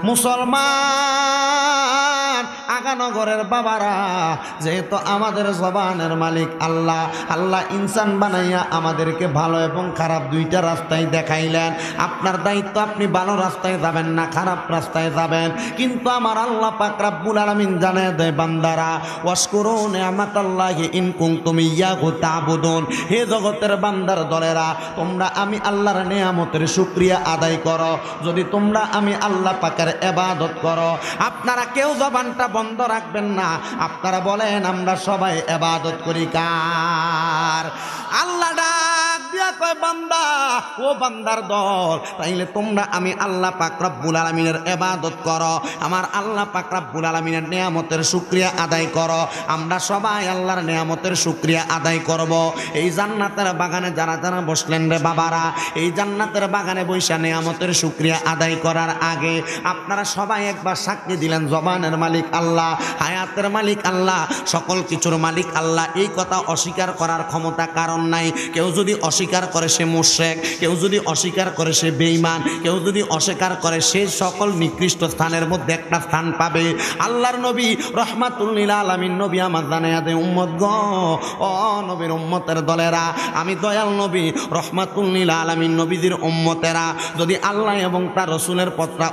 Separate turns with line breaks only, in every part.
মুসলমান আগানগরের বাবারা, যেহেতু আমাদের জবানের মালিক আল্লাহ, আল্লাহ ইনসান বানাইয়া আমাদেরকে ভালো এবং খারাপ দুইটা রাস্তায় দেখাইলেন। আপনার দায়িত্ব, আপনি ভালো রাস্তায় যাবেন না খারাপ রাস্তায় যাবেন। কিন্তু আমার আল্লাহ পাক রব্বুল আলামিন জানায় দেয়, বান্দারা ওয়াশকুরু নি'মাতাল্লাহি ইন কুনতুম ইয়াহু তা'বুদুন। হে জগতের বান্দার দলেরা, তোমরা আমি আল্লাহর নিয়ামতের শুকরিয়া আদায় করো যদি তোমরা আমি আল্লাহ পাকের ইবাদত করো। আপনারা কেউ জবানটা বন্ধ রাখবেন না, আপনারা বলেন আমরা সবাই ইবাদত করি কার? আল্লাহ ডাক দিয়া কয়, বান্দা ও বান্দার দল, তাইলে তোমরা আমি আল্লাহ পাক রব্বুল আলামিনের ইবাদত করো, আমার আল্লাহ পাক রব্বুল আলামিনের নিয়ামতের শুকরিয়া আদায় করো। আমরা সবাই আল্লাহর নিয়ামতের শুকরিয়া আদায় করব। এই জান্নাতের বাগানে যারা যারা বসলেন রে বাবারা, এই জান্নাতের বাগানে বৈশা নিয়ামতের শুকরিয়া আদায় করার আগে আপনারা সবাই একবার সাক্ষী দিলেন, জবানের মালিক আল্লাহ, হায়াতের মালিক আল্লাহ, সকল কিছুর মালিক আল্লাহ। এই কথা অস্বীকার করার ক্ষমতা কারণ নাই। কেউ যদি অস্বীকার করে সে মুশরিক, কেউ যদি অস্বীকার করে সে বেঈমান, কেউ যদি অস্বীকার করে সে সকল নিকৃষ্ট স্থানের মধ্যে একটা স্থান পাবে। আল্লাহর নবী রহমাতুল লিল আলামিন নবী আমার জানায়া দেয়, উম্মত গো, ও নবীর উম্মতের দলেরা, আমি দয়াল নবী রহমাতুল লিল আলামিন নবীদের উম্মতেরা যদি আল্লাহ এবং তার রাসূলের পথটা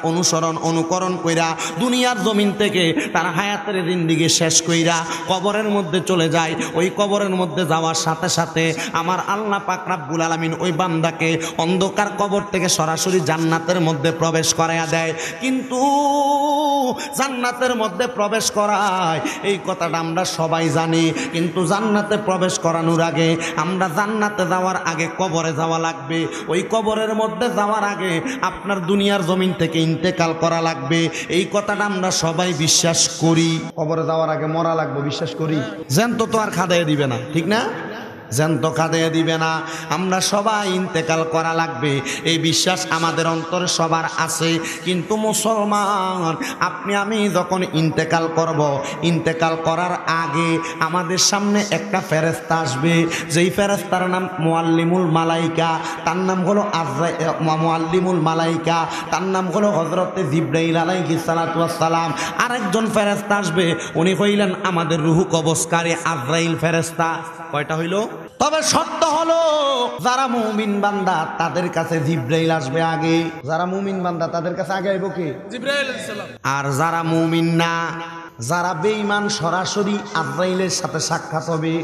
অনুকরণ কইরা দুনিয়ার জমিন থেকে তার হায়াতের জিন্দেগি শেষ কইরা কবরের মধ্যে চলে যায়, ওই কবরের মধ্যে যাওয়ার সাথে সাথে আমার আল্লাহ পাক রব্বুল আলামিন ওই বান্দাকে অন্ধকার কবর থেকে সরাসরি জান্নাতের মধ্যে প্রবেশ করায়া দেয়। কিন্তু জান্নাতের মধ্যে প্রবেশ করায় এই কথাটা আমরা সবাই জানি, কিন্তু জান্নাতে প্রবেশ করানোর আগে, আমরা জান্নাতে যাওয়ার আগে কবরে যাওয়া লাগবে। ওই কবরের মধ্যে যাওয়ার আগে আপনার দুনিয়ার জমিন থেকে ইন্তেকাল করা লাগবে। এই কথাটা আমরা সবাই বিশ্বাস করি। কবরে যাওয়ার আগে মরা লাগবে, বিশ্বাস করি। জ্যান্ত তো আর খাদাইয়া দিবে না, ঠিক না? জ্যান্ত খাদাইয়া দিবে না, আমরা সবাই ইন্তেকাল করা লাগবে, এই বিশ্বাস আমাদের অন্তরে সবার আছে। কিন্তু মুসলমান, আপনি আমি যখন ইন্তেকাল করব, ইন্তেকাল করার আগে আমাদের সামনে একটা ফেরেশতা আসবে, যেই ফেরেশতার নাম মুআল্লিমুল মালাইকা, তার নাম হলো মুআল্লিমুল মালাইকা, তার নাম হলো হযরতে জিবরাইল আলাইহিস সালাতু ওয়াস সালাম। আরেকজন ফেরেশতা আসবে, উনি হইলেন আমাদের রূহ কবজকারী আজরাইল ফেরেশতা। কয়টা হইল? তবে সত্য হলো যারা মুমিন বান্দা তাদের কাছে জিবরাইল আসবে আগে। যারা মুমিন বান্দা তাদের কাছে আগে আইব কি? জিবরাইল আলাইহিস সালাম। আর যারা মুমিন না, যারা বেঈমান, সরাসরি আজরাইলের সাথে সাক্ষাৎ হবে।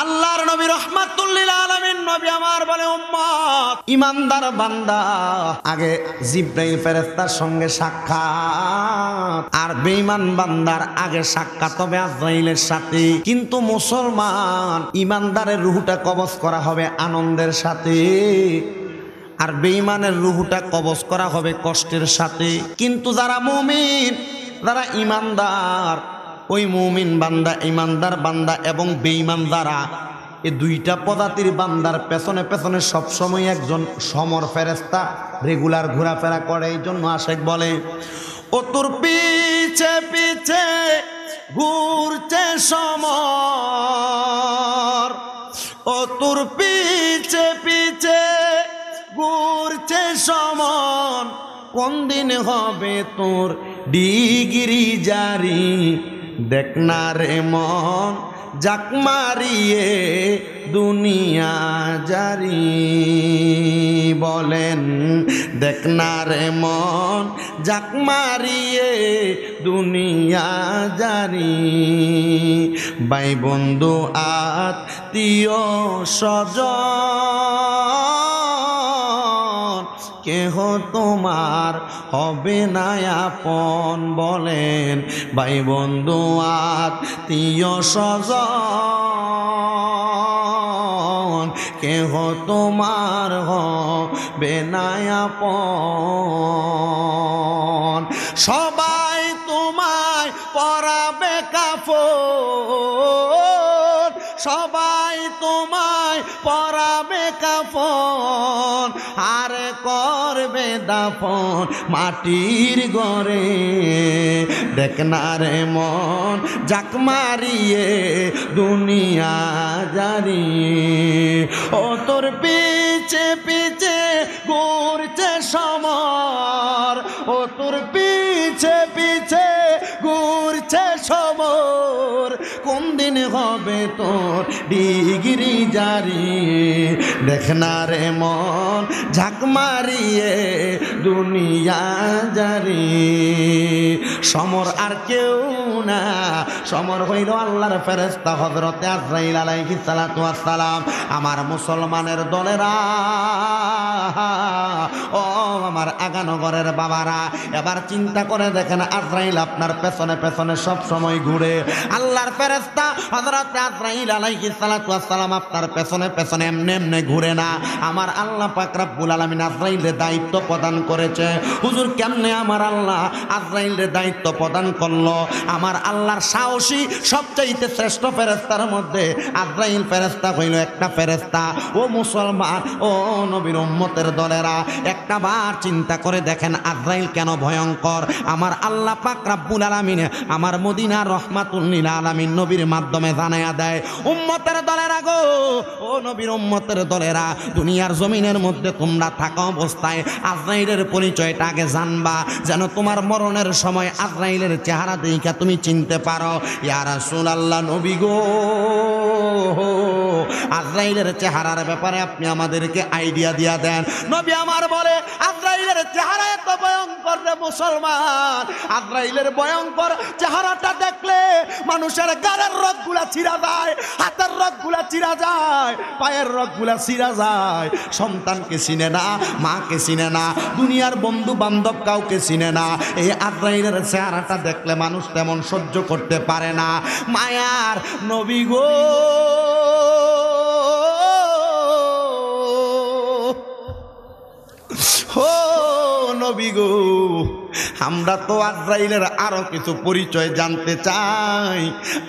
আল্লাহর নবী রহমাতুল লিল আলামিন নবী আমার বলে, উম্মত ঈমানদার বান্দা আগে জিবরাইল ফেরেশতার সঙ্গে সাক্ষাৎ, আর বেঈমান বান্দার আগে সাক্ষাৎ হবে আজরাইলের সাথে। কিন্তু মুসলমান, ঈমানদারের রূহটা কবজ করা হবে আনন্দের সাথে, আর বেঈমানের রূহটা কবজ করা হবে কষ্টের সাথে। কিন্তু যারা মুমিন, যারা ঈমানদার, ওই মুমিন বান্দা, ঈমানদার বান্দা এবং বেঈমান যারা, এই দুইটা পদাতির বান্দার পেছনে পেছনে সবসময় একজন সমর ফেরেশতা রেগুলার ঘোরাফেরা করে। এই জন্য আশেক বলে, ও তোর পিছে পিছে ঘুরছে সমর, ও তোর পিছে পিছে ঘুরছে সমর, কোন দিন হবে তোর ডিগ্রি জারি, দেখ না রে মন জাক মারিয়ে দুনিয়া জারি। বলেন, দেখ না রে মন জাক মারিয়ে দুনিয়া জারি। ভাই বন্ধু আত্মীয় স্বজন কেহ তোমার হবে না আপন। বলেন, ভাই বন্ধু আত্মীয় স্বজন কেহ তোমার হবে না আপন। সবাই তোমায় পরাবে কাফন, সবাই তোমায় পরাবে কাফন, আর করবে দাফন মাটির ঘরে। দেখ না রে মন জাক মারিয়ে দুনিয়া জারি, ও তোর পিছে পিছে ঘুরছে সমর, ও তোর পিছে পিছে ঘুরছে সমর, কোন দিন হবে তোর ডিগ্রি জারি, দেখ না রে মন ঝাঁক মারিয়ে দুনিয়া জারি। সমর আর কেউ না, সমর হইল আল্লাহর ফেরেশতা হযরতে আজরাইল আলাইহিস সালাতু ওয়াস সালাম। আমার মুসলমানের দলেরা, ও আমার আগানগরের বাবারা, এবার চিন্তা করে দেখেন, আজরাইল আপনার পেছনে পেছনে সব সময় ঘুরে। আল্লাহর ফেরেশতা হযরতে আজরাইল আলাইহিস সালাতু ওয়াস সালাম আপনার পেছনে পেছনে এমনি এমনি ঘুরে না। আমার আল্লাহ পাক রব্বুল আলামিন আজরাইলের দায়িত্ব প্রদান করেছে। হুজুর কেমনে আমার আল্লাহ আজরাইলের দায়িত্ব প্রদান করলো? আমার আল্লাহর সাহসী সবচাইতে শ্রেষ্ঠ ফেরেশতার মধ্যে আজরাইল ফেরেশতা হইল একটা ফেরেশতা। ও মুসলমান, ও নবীর উম্মতের দলেরা, একটা বার চিন্তা করে দেখেন আজরাইল কেন ভয়ঙ্কর। আমার আল্লাহ পাক রব্বুল আলামিন আমার মদিনার রহমাতুল লিল আলামিন নবীর মাধ্যমে জানায়া দেয়, উম্মতের দলেরা গো, ও নবীর উম্মতের দলেরা, দুনিয়ার জমিনের মধ্যে তোমরা থাকা অবস্থায় আজরাইলের পরিচয়টা আগে জানবা, যেন তোমার মরণের সময় আজরাইলের চেহারা দেখে তুমি চিনতে পারো। ইয়া রাসূলুল্লাহ, নবী গো, আজরাইলের চেহারার ব্যাপারে আপনি আমাদেরকে আইডিয়া দিয়া দেন। নবী আমার বলে, আজরাইলের চেহারা এত ভয়ঙ্কর রে মুসলমান, আজরাইলের ভয়ঙ্কর চেহারাটা দেখলে মানুষের গায়ের রগগুলা ছিঁড়া যায়, হাতের রগগুলা ছিঁড়া যায়, পায়ের রগগুলা ছিঁড়া যায়। সন্তানকে চিনে না, মাকে চিনে না, দুনিয়ার বন্ধু বান্ধব কাউকে চিনে না। এই আজরাইলের চেহারাটা দেখলে মানুষ তেমন সহ্য করতে পারে না। মায়ার নবী গো, ও নবী গো, আমরা তো আজরাইলের আরো কিছু পরিচয় জানতে চাই।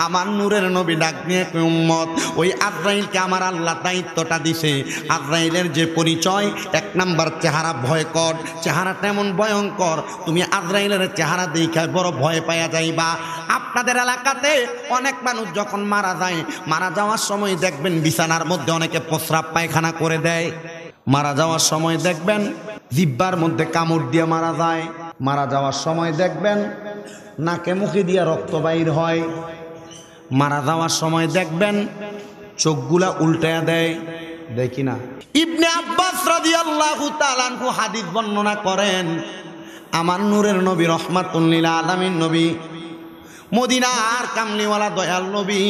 আমার নূরের নবী ডাক নিয়ে উম্মত, ওই আজরাইলকে আমার আল্লাহ দায়িত্বটা দিছে। আজরাইলের যে পরিচয়, এক নাম্বার চেহারা ভয়কর, চেহারাটা এমন ভয়ঙ্কর তুমি আজরাইলের চেহারা দেখে বড় ভয় পাইয়া যাইবা। আপনাদের এলাকাতে অনেক মানুষ যখন মারা যায়, মারা যাওয়ার সময় দেখবেন বিছানার মধ্যে অনেকে প্রস্রাব পায়খানা করে দেয়। মারা যাওয়ার সময় দেখবেন জিহ্বার মধ্যে কামড় দিয়ে মারা যায়। মারা যাওয়ার সময় দেখবেন নাকে মুখে দিয়ে রক্ত বাইর হয়। মারা যাওয়ার সময় দেখবেন চোখগুলা উল্টায়া দেয়, দেখি না। ইবনে আব্বাস রাদিয়াল্লাহু তাআলা আনহু হাদিস বর্ণনা করেন, আমার নূরের নবী রহমাতুল লিল আলামিন নবী, মদিনার কামলিওয়ালা দয়াল নবী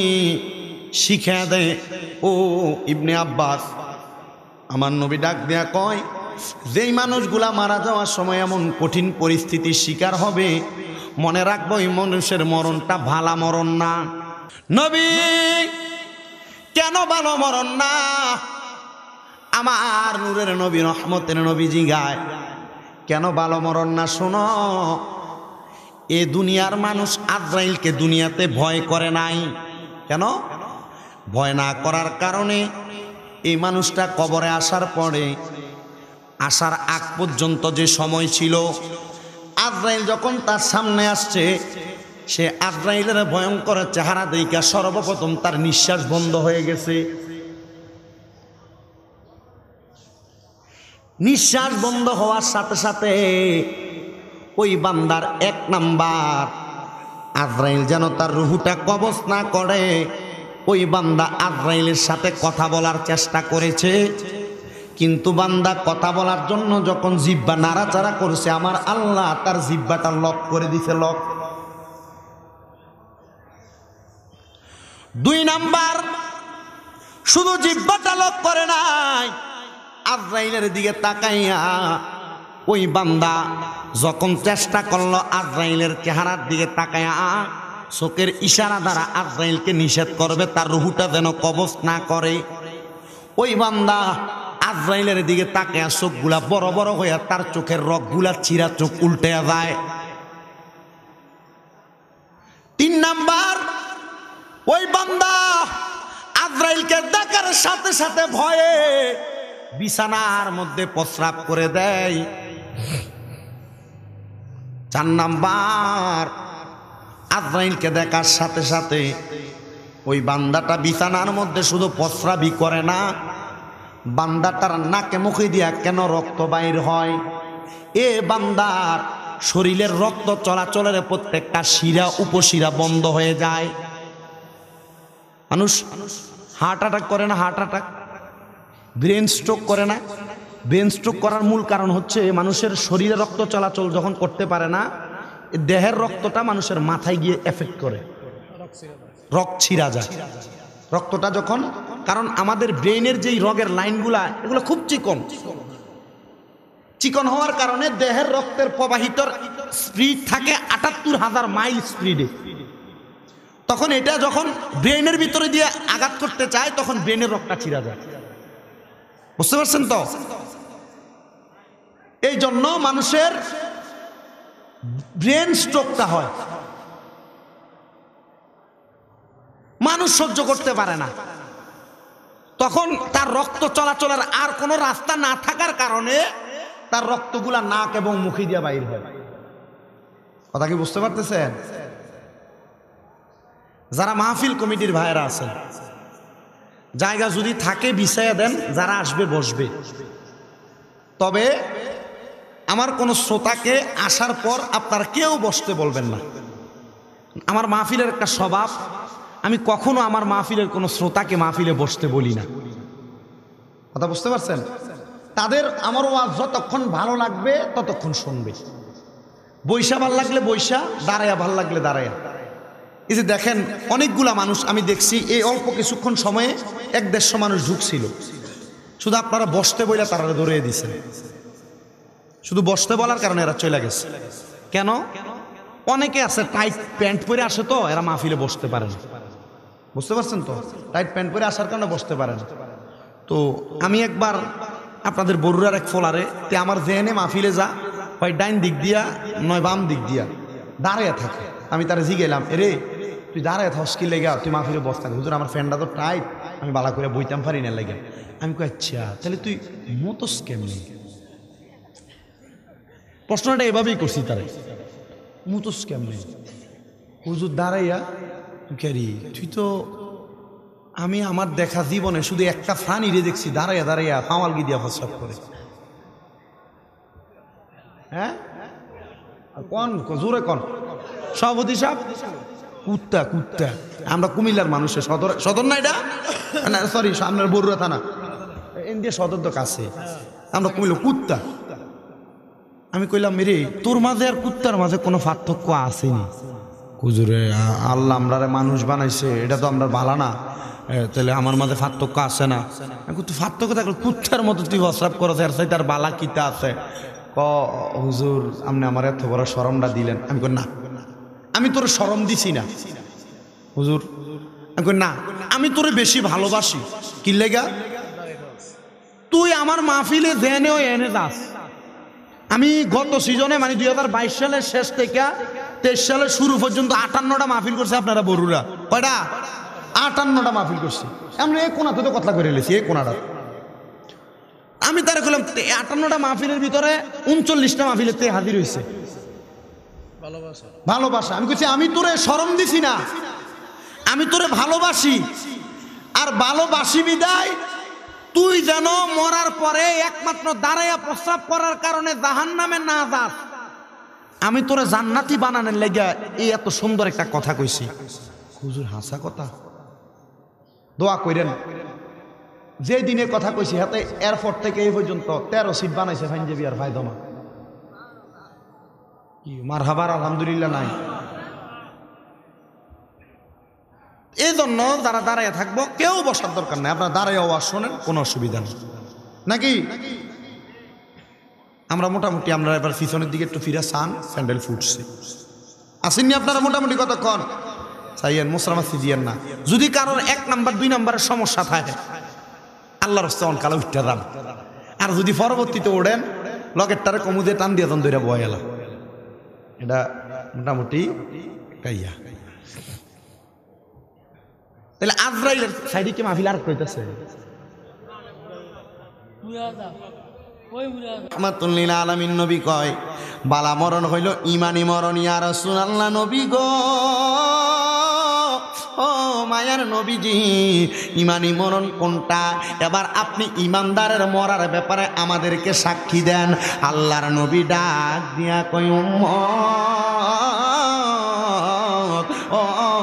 শিখা দেয়, ও ইবনে আব্বাস, আমার নবী ডাক দেয়া কয়, যেই মানুষগুলা মারা যাওয়ার সময় এমন কঠিন পরিস্থিতির শিকার হবে, মনে রাখবো এই মানুষের মরণটা ভালো মরণ না। নবী, কেন ভালো মরণ না? আমার নূরের নবী রহমতের নবী জিগায়, কেন ভালো মরণ না? শোনো, এ দুনিয়ার মানুষ আজরাইলকে দুনিয়াতে ভয় করে নাই। কেন ভয় না করার কারণে এই মানুষটা কবরে আসার পরে, আসার আগ পর্যন্ত যে সময় ছিল, আজরাইল যখন তার সামনে আসছে, সে আজরাইলের ভয়ঙ্কর চেহারা দেখা সর্বপ্রথম তার নিঃশ্বাস বন্ধ হয়ে গেছে। নিঃশ্বাস বন্ধ হওয়ার সাথে সাথে ওই বান্দার এক নাম্বার, আজরাইল যেন তার রুহুটা কবজ না করে, ওই বান্দা আজরাইলের সাথে কথা বলার চেষ্টা করেছে, কিন্তু বান্দা কথা বলার জন্য যখন জিহ্বা নাড়াচাড়া করছে, আমার আল্লাহ তার জিহ্বাটা লক করে দিছে, লক। দুই নাম্বার, শুধু জিহ্বাটা লক করে নাই, আজরাইলের দিকে তাকাইয়া ওই বান্দা যখন চেষ্টা করলো আজরাইলের চেহারার দিকে তাকাইয়া চোখের ইশারা দ্বারা আজরাইলকে নিষেধ করবে তার রুহুটা যেন কবজ না করে, ওই বান্দা আজরাইলের দিকে তাকাইয়া চোখগুলা বড় বড় হইয়া তার চোখের রগগুলা চিরা চোখ উল্টে যায়। তিন নাম্বার, ওই বান্দা আজরাইলকে দেখার সাথে সাথে ভয়ে বিছানার মধ্যে প্রস্রাব করে দেয়। চার নাম্বার, আজরাইলকে দেখার সাথে সাথে ওই বান্দাটা বিছানার মধ্যে শুধু প্রস্রাবই করে না, বান্দাটার নাকে মুখে দিয়া কেন রক্ত বাইর হয়? এ বান্দার শরীরের রক্ত চলাচলের প্রত্যেকটা শিরা উপশিরা বন্ধ হয়ে যায়। মানুষ হার্ট অ্যাটাক করে না? হার্ট অ্যাটাক, ব্রেন স্ট্রোক করে না? ব্রেন স্ট্রোক করার মূল কারণ হচ্ছে মানুষের শরীরে রক্ত চলাচল যখন করতে পারে না, দেহের রক্তটা মানুষের মাথায় গিয়ে এফেক্ট করে, রক্ত ছিঁড়া যায় রক্তটা যখন। কারণ আমাদের ব্রেনের যেই রগের লাইনগুলা এগুলো খুব চিকন, চিকন হওয়ার কারণে দেহের রক্তের প্রবাহিতর স্পিড থাকে ৭৮,০০০ মাইল স্পিডে। তখন এটা যখন ব্রেনের ভিতরে দিয়ে আঘাত করতে চায় তখন ব্রেনের রক্তটা ছিঁড়া যায়। বুঝতে পারছেন তো? এই জন্য মানুষের ব্রেন স্ট্রোকটা হয়। মানুষ সহ্য করতে পারে না, তখন তার রক্ত চলাচলের আর কোনো রাস্তা না থাকার কারণে তার রক্তগুলা নাক এবং মুখে দিয়ে বাইর হয়। কথা কি বুঝতে পারতেছেন? যারা মাহফিল কমিটির ভাইয়েরা আছেন, জায়গা যদি থাকে বিছাইয়া দেন, যারা আসবে বসবে। তবে আমার কোনো শ্রোতাকে আসার পর আপনারা কেউ বসতে বলবেন না। আমার মাহফিলের একটা স্বভাব, আমি কখনো আমার মাহফিলের কোনো শ্রোতাকে মাহফিলে বসতে বলি না। কথা বুঝতে পারছেন? তাদের আমার ওয়াজ যতক্ষণ ভালো লাগবে ততক্ষণ শুনবে। বৈশা ভাল লাগলে বৈশা, দাঁড়াইয়া ভাল লাগলে দাঁড়াইয়া। এই যে দেখেন অনেকগুলা মানুষ আমি দেখছি এই অল্প কিছুক্ষণ সময়ে ১-১৫০ মানুষ ঢুকছিল, শুধু আপনারা বসতে বইলা তারা ধরিয়ে দিছেন। শুধু বসতে বলার কারণে এরা চলে গেছে। কেন? অনেকে আছে টাইট প্যান্ট পরে আসে, তো এরা মাহফিলে বসতে পারে না। বুঝতে পারছেন তো? টাইট প্যান্ট পরে আসার কারণে বসতে পারে না। তো আমি একবার আপনাদের বরুড়ার এক ফোলারে তে আমার জেনে মাহফিলে যা হয় ডাইন দিক দিয়া নয় বাম দিক দিয়া দাঁড়াইয়া থাকে। আমি তারা জিগেলাম, এরে তুই দাঁড়ায় থাকস কি লেগা, তুই মাহফিলে বস থাক। হুজুর আমার ফ্যানটা তো টাইট, আমি বালা করে বইতাম পারি না লেগে। আমি কই আচ্ছা তাহলে তুই মতোস কেমনি? প্রশ্নটা এভাবেই করছি তারে, মতোস কেমনি? হুজুর দাঁড়াইয়া ক্যারি তুই তো, আমি আমার দেখা জীবনে শুধু একটা প্রাণী রে দেখছি দাঁড়াইয়া দাঁড়াইয়া পাওয়ালগি দিয়া প্রস্রাব করে। হ্যাঁ কন জোরে কন সভাপতি সাহেব, কুত্তা কুত্তা। আমরা কুমিল্লার মানুষের সদর, সদর না এটা, সরি আপনার বরুড়া থানা, ইন্ডিয়া সদর তো কাছে। আমরা কুমিল্লা কুত্তা। আমি কইলাম মেরে তোর মাঝে আর কুত্তার মাঝে কোনো পার্থক্য আসেনি? হুজুরে আল্লাহ আমরা মানুষ বানাইছে, এটা তো আমরা ভালো না, তাহলে আমার মাঝে পার্থক্য আছে না? তুই পার্থক্য থাকলে কুত্তার মতো তুই প্রস্রাব করো, তার বালা কিতা আছে? ক হুজুর আপনি আমার এত বড় শরমটা দিলেন। আমি কই না, আমি তোর শরম দিছি না হুজুর। আমি কই না, আমি তোরে বেশি ভালোবাসি। কি লেগা? তুই আমার মাহফিলে জেনে এনে যাস। আমি গত সিজনে মানে 2022 সালের শেষ থেকে 23 সালের শুরু পর্যন্ত 58টা মাহফিল করছে আপনারা বরুড়া। কয়টা? 58টা মাহফিল করছি। আমরা এই কোনাতে তো কথা করে এলেছি, এই কোনাটা। আমি তারা করলাম 58টা মাহফিলের ভিতরে 39টা মাহফিলেতে হাজির হয়েছে ভালোবাসা। আমি বলছি আমি তোরে শরম দিছি না, আমি তোরে ভালোবাসি। আর ভালোবাসি বিদায় তুই যেন মরার পরে একমাত্র দাঁড়াইয়া প্রস্রাব করার কারণে জাহান্নামে না যাস, আমি তোরে জান্নাতি বানানোর লাগা এই এত সুন্দর একটা কথা কইছি। হুজুর হাসা কথা, দোয়া কইরেন। যে দিনের কথা কইছি হাতে এয়ারপোর্ট থেকে এই পর্যন্ত 13 সিট বানাইছে ফাইনজেবি আর ফায়দমা। কি মারহাবার আলহামদুলিল্লাহ নাই? এই জন্য যারা দাঁড়াইয়া থাকবো কেউ বসার দরকার নাই, আপনারা দাঁড়াইয়া আওয়াজ শোনেন, কোনো অসুবিধা নেই নাকি? আমরা মোটামুটি আমরা এবার পিছনের দিকে একটু ফিরে চান, স্যান্ডেল ফুটছে। আসেননি আপনারা মোটামুটি কতক্ষণ? চাইয়েন মোসরামাসি দিয়েন না। যদি কারোর 1 নাম্বার 2 নাম্বারের সমস্যা থাকে আল্লাহর রাস্তায় অনকালে উঠতে যান। আর যদি পরবর্তীতে ওড়েন লগেরটারে কমুদে টান দিয়ে তখন ধরে বয় এলা, এটা মোটামুটি কাইয়া। তাহলে আজরাইলের সাইডে কি মাহফিল আর কইতেছে? রাহমাতুল্লিল আলামিন নবী কয় বালা মরণ হইল ইমানি মরণ। ইয়া রাসূলুল্লাহ নবী গো ও মায়ার নবীজি ইমানি মরণ কোনটা? এবার আপনি ইমানদারের মরার ব্যাপারে আমাদেরকে সাক্ষী দেন। আল্লাহর নবী ডাক দিয়া কই উম্মত, ও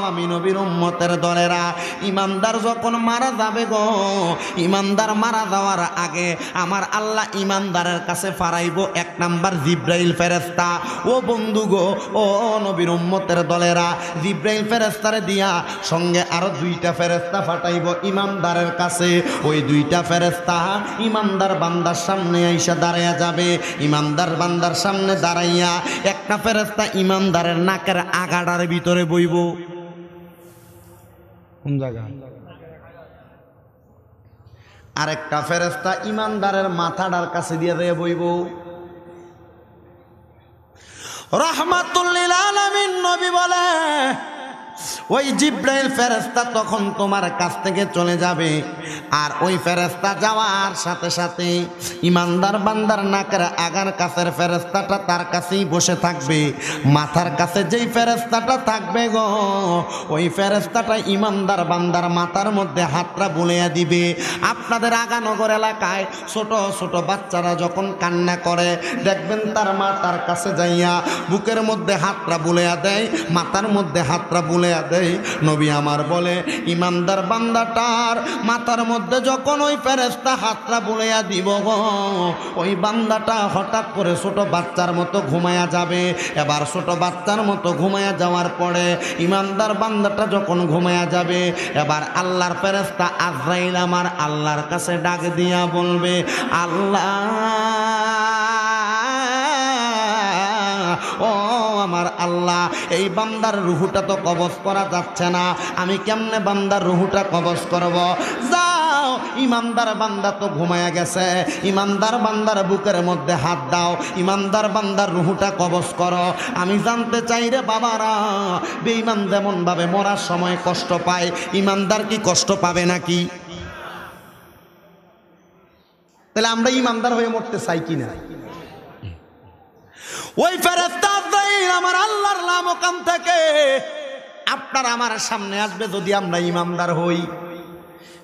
আমি নবীর উম্মতের দলেরা, ইমানদার যখন মারা যাবে গো, ইমানদার মারা যাওয়ার আগে আমার আল্লাহ ইমানদারের কাছে ফারাইব এক নাম্বার জিব্রাইল ফেরেশতা। ও বন্ধু গো, ও নবীর উম্মতের দলেরা, জিব্রাইল ফেরেশতারে দিয়া সঙ্গে আরো দুইটা ফেরেশতা ফাটাইব ইমানদারের কাছে। ওই দুইটা ফেরেশতা ইমানদার বান্দার সামনে আইসা দাঁড়াইয়া যাবে। ইমানদার বান্দার সামনে দাঁড়াইয়া একটা ফেরেশতা ইমানদারের নাকের আগাটার ভিতরে বইব। কোন জায়গা? আরেকটা ফেরেশতা ইমানদারের মাথাটার কাছে দিয়ে দিয়ে বইব। রাহমাতুল লিল আলামিন নবী বলে, ওই জিব্রাইল ফেরেশতা তখন তোমার কাছ থেকে চলে যাবে, আর ওই ফেরেশতা যাওয়ার সাথে সাথে ইমানদার বান্দার নাকের আগার কাছের ফেরেশতাটা তার কাছেই বসে থাকবে। মাথার কাছে যেই ফেরেশতাটা থাকবে গো, ওই ফেরেশতাটা ইমানদার বান্দার মাথার মধ্যে হাতটা বুলাইয়া দিবে। আপনাদের আগানগর এলাকায় ছোট ছোট বাচ্চারা যখন কান্না করে দেখবেন তার মা তার কাছে যাইয়া বুকের মধ্যে হাতটা বুলাইয়া দেয়, মাথার মধ্যে হাতটা বুলাইয়া দেয়। নবী আমার বলে, ইমানদার বান্দাটার মাথার মধ্যে যখন ওই ফেরেশতা হাতটা বুলাইয়া দিব গো, ওই বান্দাটা হঠাৎ করে ছোট বাচ্চার মতো ঘুমায়া যাবে। এবার ছোট বাচ্চার মতো ঘুমায়া যাওয়ার পরে ইমানদার বান্দাটা যখন ঘুমায়া যাবে, এবার আল্লাহর ফেরেশতা আজরাইল আমার আল্লাহর কাছে ডাক দিয়া বলবে, আল্লাহ ও আমার আল্লাহ, এই বান্দার রুহুটা তো কবজ করা যাচ্ছে না, আমি কেমনে বান্দার রুহুটা কবজ করব? যাও, ইমানদার বান্দা তো ঘুমায়া গেছে, ইমানদার বান্দার বুকের মধ্যে হাত দাও, ইমানদার বান্দার রুহুটা কবজ করো। আমি জানতে চাই রে বাবারা, বেঈমান যেমন ভাবে মরার সময় কষ্ট পায়, ইমানদার কি কষ্ট পাবে নাকি? তাহলে আমরা ইমানদার হয়ে মরতে চাই কিনা? ওই ফেরেশতা আজরাইল আমার আল্লাহর লামকাম থেকে আপনার আমার সামনে আসবে যদি আমরা ইমানদার হই।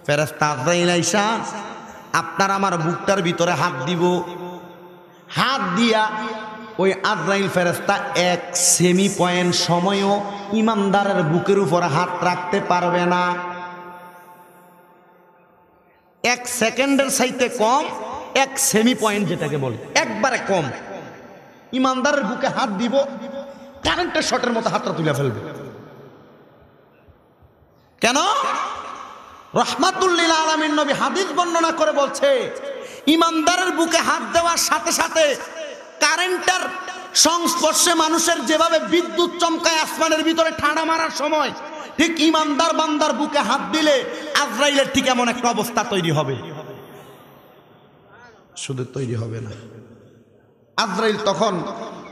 ফেরেশতা আজরাইল আইসা আপনার আমার বুকটার ভিতরে হাত দিব। হাত দিয়া ওই আজরাইল ফেরেশতা 1 সেমি পয়েন্ট সময়ও ইমানদারের বুকের উপর হাত রাখতে পারবে না। 1 সেকেন্ডের চাইতে কম, 1 সেমি পয়েন্ট যেটাকে বলে, একবারে কম। ইমানদারের বুকে হাত দিব, কারেন্টের শটের মতো হাতটা তুলে ফেলবে। কেন? রাহমাতুল লিল আলামিন নবী হাদিস বর্ণনা করে বলছে, ইমানদারের বুকে হাত দেওয়ার সাথে সাথে কারেন্টের সংস্পর্শে মানুষের যেভাবে বিদ্যুৎ চমকায় আসমানের ভিতরে ঠান্ডা মারার সময়, ঠিক ইমানদার বান্দার বুকে হাত দিলে আজরাইলের ঠিক এমন একটা অবস্থা তৈরি হবে। শুধু তৈরি হবে না, আজরাইল তখন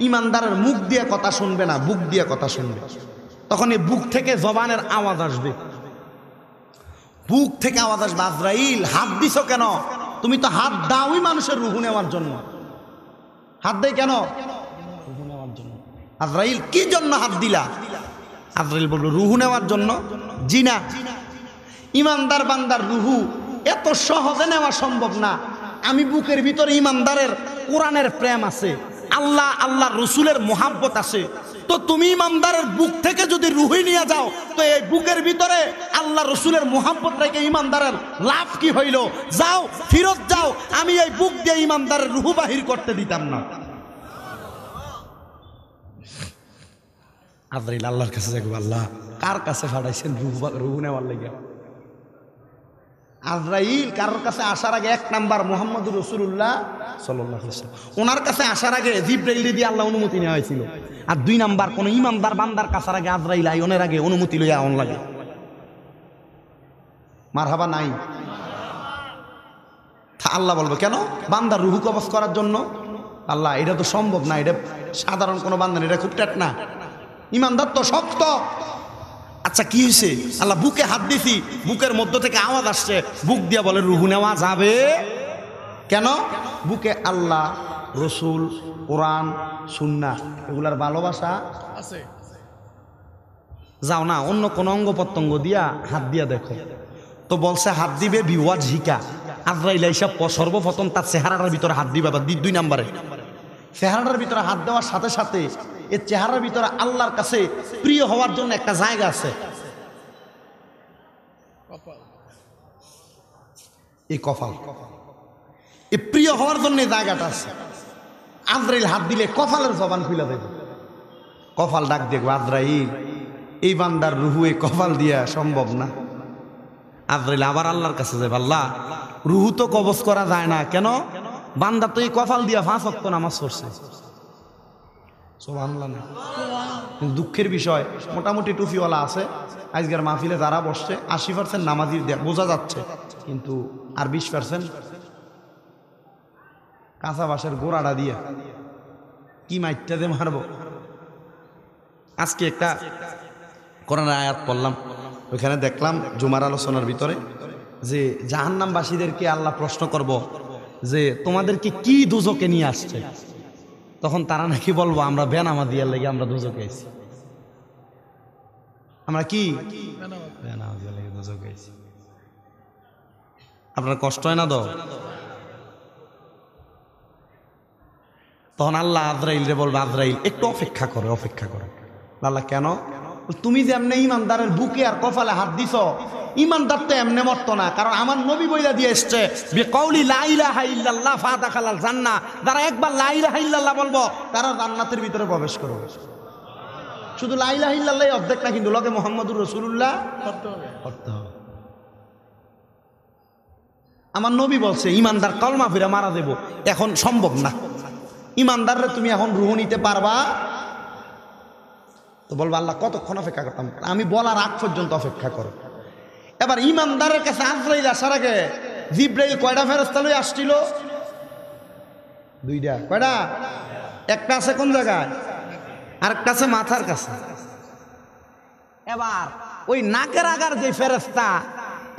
ইমানদারের মুখ দিয়ে কথা শুনবে না, বুক দিয়ে কথা শুনবে। তখন এই বুক থেকে জবানের আওয়াজ আসবে, বুক থেকে আওয়াজ আসবে, আজরাইল হাত দিছো কেন? তুমি তো হাত দাওই মানুষের রুহু নেওয়ার জন্য। হাত দেয় কেন? রুহু নেওয়ার জন্য। আজরাইল কি জন্য হাত দিলা? আজরাইল বলল, রুহু নেওয়ার জন্য। জি না, ইমানদার বান্দার রুহু এত সহজে নেওয়া সম্ভব না। আমি বুকের ভিতরে ইমানদারের কোরআনের প্রেম আছে, আল্লাহ আল্লাহ রসুলের মোহাব্বত আছে, তো তুমি ইমানদারের বুক থেকে যদি রুহি নিয়ে যাও, তো এই বুকের ভিতরে আল্লাহ রসুলের মোহাব্বত রেখে ইমানদারের লাভ কি হইল? যাও, ফিরত যাও, আমি এই বুক দিয়ে ইমানদারের রুহু বাহির করতে দিতাম না। আজরাইল আল্লাহর কাছে যাবে, আল্লাহ কার কাছে ফাটাইছেন রুহু নেওয়ার লেগে? আজরাইল কারোর কাছে আসার আগে 1 নাম্বার মুহাম্মদুর রাসূলুল্লাহ সাল্লাল্লাহু আলাইহি ওয়াসাল্লাম, ওনার কাছে আসার আগে জিবরাইল দিয়ে আল্লাহ অনুমতি নেওয়া হয়েছিল। আর 2 নাম্বার কোন ইমানদার বান্দার কাছার আগে আজরাইল আইনের আগে অনুমতি লইয়া আউন লাগে। মারহাবা নাই? আল্লাহ বলবে কেন? বান্দার রুহু কবজ করার জন্য। আল্লাহ এটা তো সম্ভব না, এটা সাধারণ কোনো বান্দা না, এটা খুব টাট না, ইমানদার তো শক্ত। আচ্ছা কি হয়েছে? আল্লাহ বুকে হাত দিছি, বুকের মধ্য থেকে আওয়াজ আসছে, বুক দিয়া বলে রুহু নেওয়া যাবে। কেন? বুকে আল্লাহ, রসুল, কোরআন, সুন্নাহ এগুলার ভালোবাসা আছে। যাও না অন্য কোন অঙ্গ প্রত্যঙ্গ দিয়া হাত দিয়া দেখো। তো বলছে হাত দিবে বিওয়াজহিকা। আজরাইল আইসা সর্বপ্রথম তার চেহারার ভিতরে হাত দিবে। আবার 2 নম্বরে চেহারার ভিতরে হাত দেওয়ার সাথে সাথে এর চেহারার ভিতরে আল্লাহর কাছে প্রিয় হওয়ার জন্য একটা জায়গা আছে, এই কপাল। এই প্রিয় হওয়ার জন্য জায়গাটা আছে। আজরাইল হাত দিলে কপালের জবান খুলে দেবে। কপাল ডাক দেখবো, আজরাইল এই বান্দার রুহু এই কপাল দিয়া সম্ভব না। আজরাইল আবার আল্লাহর কাছে যাবে, আল্লাহ রুহু তো কবজ করা যায় না কেন? বান্দা তো এই কপাল দিয়া 5 ওয়াক্ত নামাজ পড়ছে। সুবহানাল্লাহ না? দুঃখের বিষয় মোটামুটি টুপিওয়ালা আছে আজকের মাহফিলে যারা বসছে 80% নামাজি বোঝা যাচ্ছে, কিন্তু আর 20% কাঁচা বাঁশের গোড়াটা দিয়ে কি মাইটটা দিয়ে মারব। আজকে একটা কোরআনের আয়াত পড়লাম, ওইখানে দেখলাম জুমার আলোচনার ভিতরে যে জাহান্নামবাসীদেরকে আল্লাহ প্রশ্ন করব যে তোমাদেরকে কি দুজকে নিয়ে আসছে। তখন তারা নাকি বলবো আমরা বেনামা দিয়ার লেগে আমরা দুজকে আইছি। আমরা কি বেনামা দিয়ার লেগে দুজকে আইছি। আপনার কষ্ট হয় না? তখন আল্লাহ আজরাইল রে বলবে, আজরাইল একটু অপেক্ষা করে, অপেক্ষা করে। আল্লাহ কেন? তুমি যে এমনি ইমানদারের বুকে আর কপালে হাত দিছ, ইমানদার তো এমনি মরতো না, কারণ আমার নবী বইলা দিয়ে এসছে বিকাউলি লা ইলাহা ইল্লাল্লাহ ফাদাখালাল জান্নাহ। যারা একবার লা ইলাহা ইল্লাল্লাহ বলবো তারা জান্নাতের ভিতরে প্রবেশ করবে। শুধু লা ইলাহা ইল্লাল্লাহ অর্ধেক না, কিন্তু লগে মুহাম্মদুর রাসূলুল্লাহ করতে হবে। আমার নবী বলছে ইমানদার কলমা ফিরে মারা দেব, এখন সম্ভব না। ইমানদাররে তুমি এখন রুহ নিতে পারবা? তো বলবো আল্লাহ কতক্ষণ অপেক্ষা করতাম? আমি বলার আগ পর্যন্ত অপেক্ষা করো। এবার ইমানদারের কাছে আজরাইল আসার আগে জিব্রাইল কয়টা ফেরেশতা লই আসছিল? 2টা। কয়টা? একটা আছে কোন জায়গায়, আরেকটা আছে মাথার কাছে। এবার ওই নাকের আগার যে ফেরেশতা,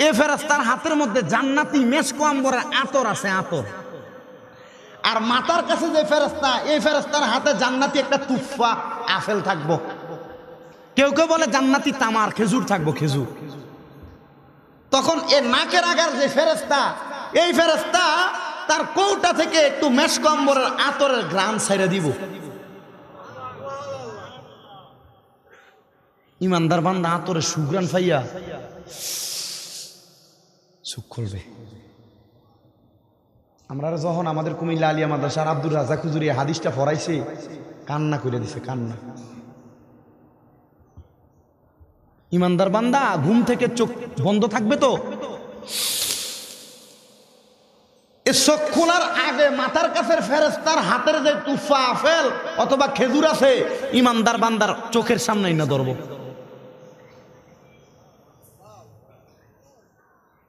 এই ফেরেশতার হাতের মধ্যে জান্নাতি মেশকো আম্বরের আতর আছে, আতর। আর মাথার কাছে যে ফেরেশতা, এই ফেরেশতার হাতে জান্নাতি একটা তুফা আপেল থাকবো। কেউ কেউ বলে জান্নাতি তামার খেজুর থাকবো, খেজুর। তখন এ নাকের আগার যে ফেরেশতা, এই ফেরেশতা তার কৌটা থেকে একটু মেশকো আম্বরের আতরের গ্রাম ছেড়ে দিব। ইমানদার বান্দা আতরের সুগ্রান পাইয়া সুখ করবে। আমরা যখন আমাদের কুমিল্লা আলিয়া মাদ্রাসার আব্দুর রাজাক হুজুর এই হাদিসটা পড়াইছে, কান্না করে দিছে, কান্না। ইমানদার বান্দা ঘুম থেকে চোখ বন্ধ থাকবে তো, এ চোখ খোলার আগে মাথার কাছের ফেরেশতার হাতের যে তুফা আপেল অথবা খেজুর আছে, ইমানদার বান্দার চোখের সামনে না ধরবো।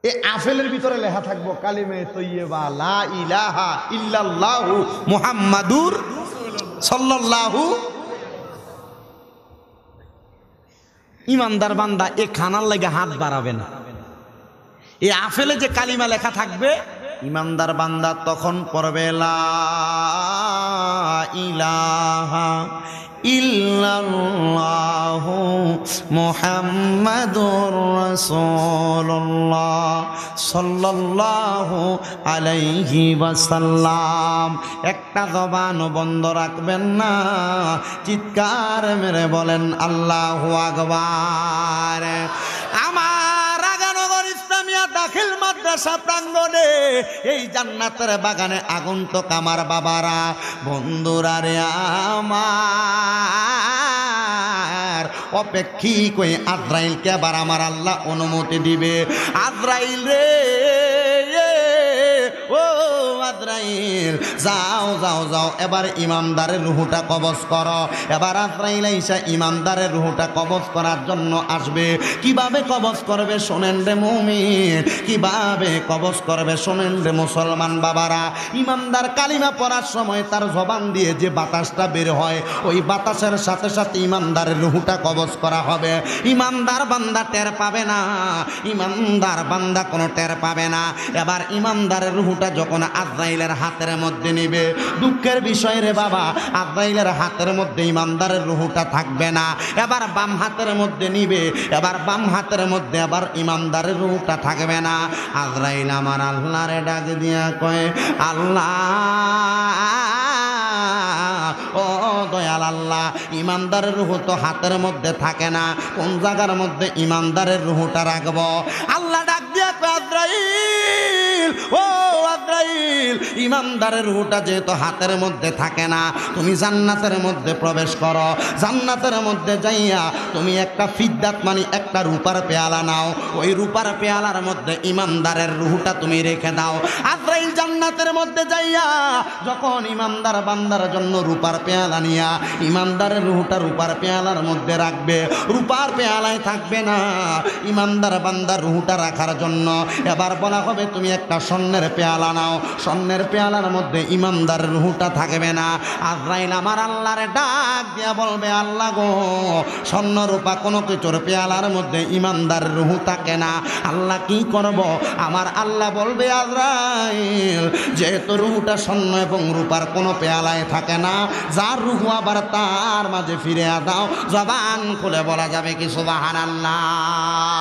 এই আপেলের ভিতরে লেখা থাকবো কালিমে তৈয়বা লা ইলাহা ইল্লাল্লাহু মুহাম্মাদুর সাল্লাল্লাহু। ইমানদার বান্দা এ খানার লাগে হাত বাড়াবে না। এই আপেলে যে কালিমা লেখা থাকবে, ইমানদার বান্দা তখন পড়বে লা ইলাহা ইল্লাল্লাহু মুহাম্মাদুর রাসূলুল্লাহ সাল্লাল্লাহু আলাইহি ওয়াসাল্লাম। একটা জবান বন্ধ রাখবেন না, চিৎকার মেরে বলেন আল্লাহু আকবার। আমার রাগানগর ইসলামিয়া দাখিল মাদ্রাসা প্রাঙ্গণে এই জান্নাতের বাগানে আগন্তুক আমার বাবারা, বন্ধুরা রে আমার, অপেক্ষিক ওই আজরাইলকে আবার আমার আল্লাহ অনুমতি দিবে। আজরাইল রে, ও আজরাইল, যাও যাও যাও, এবার ইমানদারের রুহুটা কবজ করো। এবার আজরাইল আইসা ইমানদারের রুহুটা কবজ করার জন্য আসবে। কিভাবে কবজ করবে শোনেন রে মুমিন, কিভাবে কবজ করবে শোনেন রে মুসলমান বাবারা। ইমানদার কালিমা পড়ার সময় তার জবান দিয়ে যে বাতাসটা বের হয়, ওই বাতাসের সাথে সাথে ইমানদারের রুহুটা কবজ করা হবে। ইমানদার বান্দা টের পাবে না, ইমানদার বান্দা কোনো টের পাবে না। এবার ইমানদারের রুহুটা যখন আজরাইল আজরাইলের হাতের মধ্যে নিবে। দুঃখের বিষয় রে বাবা, আজরাইলের হাতের মধ্যে ইমানদারের রুহুটা থাকবে না। এবার বাম হাতের মধ্যে নিবে, এবার বাম হাতের মধ্যে আবার ইমানদারের রুহুটা থাকবে না। আজরাইল আমার আল্লাহরে ডাক দিয়া কয়, আল্লাহ ও দয়াল আল্লাহ, ইমানদারের রুহু তো হাতের মধ্যে থাকে না, কোন জায়গার মধ্যে ইমানদারের রুহুটা রাখবো? আল্লাহ ডাক দিয়া কয়, আজরাইল ও আজরাইল, ইমানদারের রুহুটা যেহেতু হাতের মধ্যে থাকে না, তুমি জান্নাতের মধ্যে প্রবেশ করো। জান্নাতের মধ্যে যাইয়া তুমি একটা ফিদ্দাত মানে একটা রূপার পেয়ালা নাও, ওই রূপার পেয়ালার মধ্যে ইমানদারের রুহুটা তুমি রেখে দাও। আজরাইল জান্নাতের মধ্যে যাইয়া যখন ইমানদার বান্দার জন্য রূপার পেয়ালা নিয়া ইমানদারের রুহুটা রূপার পেয়ালার মধ্যে রাখবে, রূপার পেয়ালায় থাকবে না ইমানদার বান্দার রুহুটা রাখার জন্য এবার বলা হবে তুমি একটা স্বর্ণের পেয়ালা নাও, স্বর্ণের পেয়ালার মধ্যে ইমানদারের রুহুটা থাকবে না। আজরাইল আমার আল্লাহরে ডাক দিয়া বলবে, আল্লাহ গো, স্বর্ণ রূপা কোনো কিছুর পেয়ালার মধ্যে ইমানদারের রুহু থাকে না, আল্লাহ কি করব? আমার আল্লাহ বলবে, আজরাইল যেহেতু রুহুটা স্বর্ণ এবং রূপার কোনো পেয়ালায় থাকে না, যার রুহু আবার তার মাঝে ফিরে দাও। জবান খুলে বলা যাবে কি সুবহানাল্লাহ?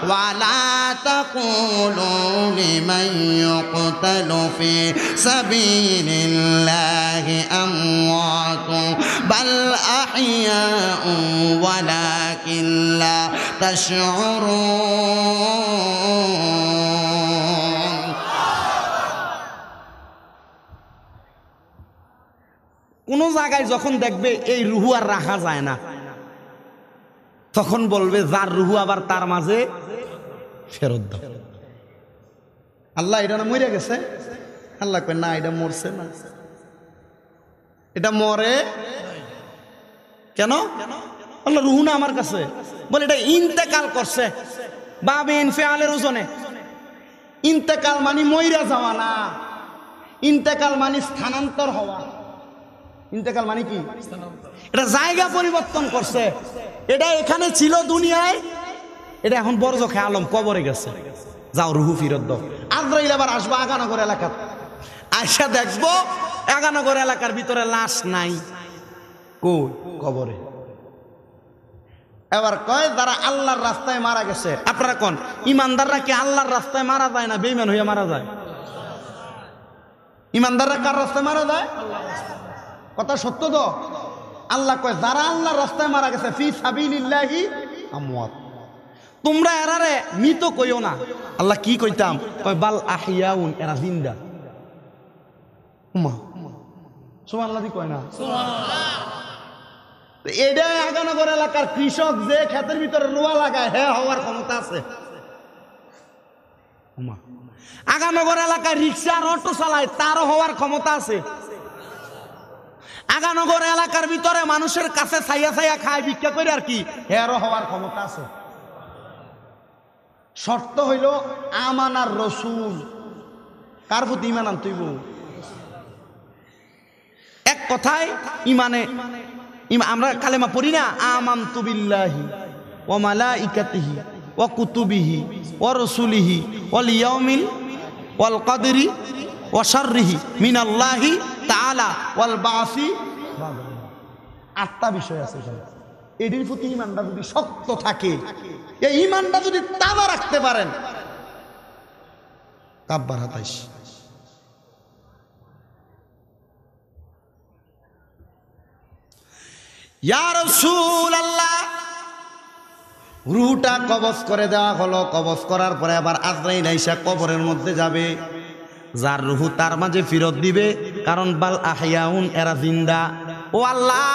ওয়ালা তাকুলু লিমান ইউকতালু ফি সাবিলিল্লাহি আমওয়াতু বাল আহইয়াউ ওয়ালাকিন লা তাশউরুন। কোনো জায়গায় যখন দেখবে এই রুহু আর রাখা যায় না, তখন বলবে যার রুহু আবার তার মাঝে ফেরত দাও। আল্লাহ এটা না মরে গেছে? আল্লাহ কয় না, এটা মরছে না, এটা মরে কেন? আল্লাহ রুহু না আমার কাছে, বলে এটা ইন্তেকাল করছে। বাবে ইনফিআলের ওজনে ইন্তেকাল মানে মইরা যাওয়া না, ইন্তেকাল মানে স্থানান্তর হওয়া। ইন্তেকাল মানে কি? এটা জায়গা পরিবর্তন করছে। এটা এখানে ছিল দুনিয়ায়, এটা এখন বরজখে আলম কবরে গেছে, যাও রুহু ফিরত দাও। আজরাইল আবার আসবো আগানগর এলাকার, আয়সা দেখবো আগানগর এলাকার ভিতরে লাশ নাই, কই? কবরে। এবার কয় যারা আল্লাহর রাস্তায় মারা গেছে, আপনারা কোন ইমানদাররা কি আল্লাহর রাস্তায় মারা যায় না বেঈমান হইয়া মারা যায়? ইমানদাররা কার রাস্তায় মারা যায়? কথা সত্য তো? আল্লাহ কয় যারা আল্লাহর রাস্তায় মারা গেছে ফি সাবিলিল্লাহি আমওয়াত, তোমরা এরারে মৃত কইও না। আল্লাহ কি কইতাম? কয় বাল আহইয়াউন, এরা জিন্দা। সুবহানাল্লাহ কয় না? এটা আগানগর এলাকার কৃষক যে ক্ষেতের ভিতরে রোয়া লাগায়, হ্যাঁ হওয়ার ক্ষমতা আছে। আগানগর এলাকায় রিক্সা আর অটো চালায়, তারও হওয়ার ক্ষমতা আছে। আগানগর এলাকার ভিতরে মানুষের কাছে ছাইয়া ছাইয়া খায় ভিক্ষা করে, আর কি, হেরও হওয়ার ক্ষমতা আছে। শর্ত হইল আমানার রসুল। কার প্রতি ইমান আনতেইব? এক কথায় ইমানে আমরা কালেমা পড়ি না, আমানতু বিল্লাহি ওয়া মালাইকাতিহি ওয়া কুতুবিহি ওয়া রাসূলিহি ওয়াল ইয়াউমিল ওয়াল কদরি ওয়া শাররিহি মিনাল্লাহি তাআলা ওয়াল বাসি। 8টা বিষয় আছে এখানে। এটির প্রতি ইমানটা যদি শক্ত থাকে, এই ইমানটা যদি তাজা রাখতে পারেন, কাব্বার হাতাইশ। ইয়া রাসূলুল্লাহ, রুহটা কবজ করে দেওয়া হলো। কবজ করার পরে আবার আজরাইল আইসা কবরের মধ্যে যাবে, যার রুহু তার মাঝে ফিরত দিবে, কারণ বাল আহইয়াউন, এরা জিন্দা। ও আল্লাহ,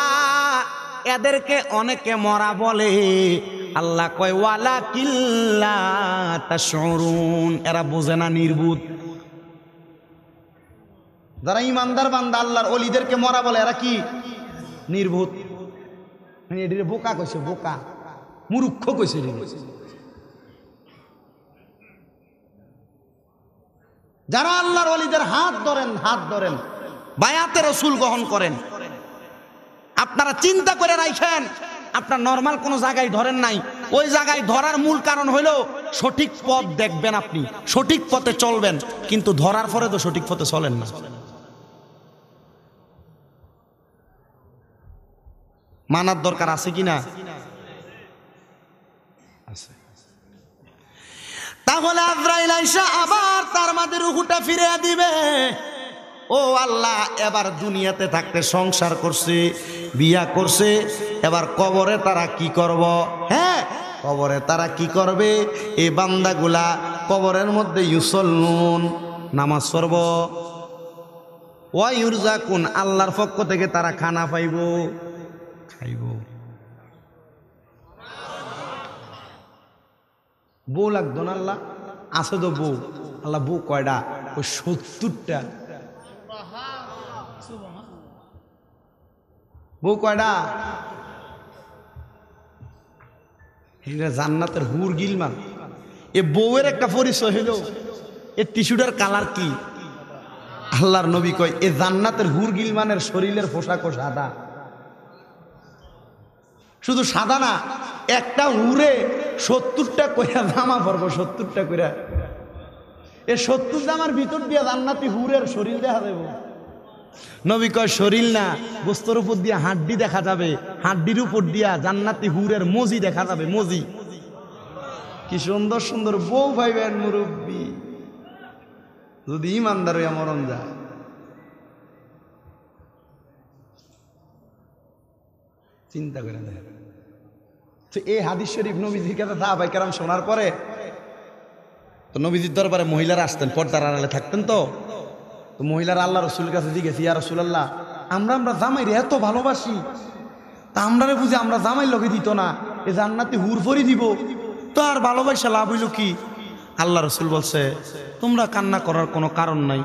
এদেরকে অনেকে মরা বলে, আল্লাহ কয় ওয়ালাকিন লা তাশউরুন, এরা বোঝে না, নির্বুধ। যারা ইমানদার বান্দা আল্লাহর ওলিদেরকে মরা বলে, এরা কি? নির্বুধ। মানে এটির বোকা কইছে, বোকা মূর্খ কইছে। যারা আল্লাহর ওলিদের হাত ধরেন, বায়াতে রাসূল গ্রহণ করেন, আপনারা চিন্তা করে রাখেন, আপনার নরমাল কোনো জায়গায় ধরেন নাই, ওই জায়গায় ধরার মূল কারণ হইল সঠিক পথ দেখবেন, আপনি সঠিক পথে চলবেন, কিন্তু ধরার পরে তো সঠিক পথে চলেন না। মানার দরকার আছে কি না? আছে। তাহলে আজরাইল আইসা আবার তার মাঝে রুহুটা ফিরে দিবে। ও আল্লাহ, এবার দুনিয়াতে থাকতে সংসার করছে, বিয়া করছে, এবার কবরে তারা কি করব? হ্যাঁ, কবরে তারা কি করবে? এই বান্দাগুলা কবরের মধ্যে ইউসল্লুন, নামাজ পড়ব, ওয়া ইউরজাকুন, আল্লাহর পক্ষ থেকে তারা খানা পাইব, খাইব। বউ লাগতো না? আল্লাহ আছে তো বউ। আল্লাহ বউ কয়টা? ওই 70টা। বউ কয়টা? জান্নাতের হুর গিলমান। এ বউয়ের একটা পরিচয় হইল, এ টিস্যুটার কালার কি? আল্লাহর নবী কয়, এ জান্নাতের হুর গিলমানের শরীরের পোশাকও সাদা। শুধু সাদা না, একটা হুরে 70টা কইরা জামা পরবো, 70টা কইরা। এ 70 জামার ভিতর দিয়া জান্নাতি হুরের শরীর দেখা যাবে। নবী কয়, শরীর না, গোস্তর উপর দিয়া হাড্ডি দেখা যাবে, হাড্ডির উপর দিয়া জান্নাতি হুরের মজি দেখা যাবে, মজি। কি সুন্দর সুন্দর বউ পাইবেন মুরব্বী, যদি ইমানদার হইয়া মরণ যায়। চিন্তা করে দেখেন। এই হাদিস শরীফ নবীজির কাছে সাহাবায়ে কেরাম শোনার পরে, তো নবীজির দরবারে মহিলারা আসতেন, পর্দার আড়ালে থাকতেন। তো মহিলারা আল্লাহ রসুলের কাছে জিজ্ঞেস, ইয়া রাসূলুল্লাহ, আমরা জামাইরে এত ভালোবাসি, তা আমরা বুঝি আমরা জামাই লগে দিত না, এ জান্নাতে হুর ফরি দিব, তো আর ভালোবাসা লাভ হইল কি? আল্লাহ রসুল বলছে, তোমরা কান্না করার কোনো কারণ নাই,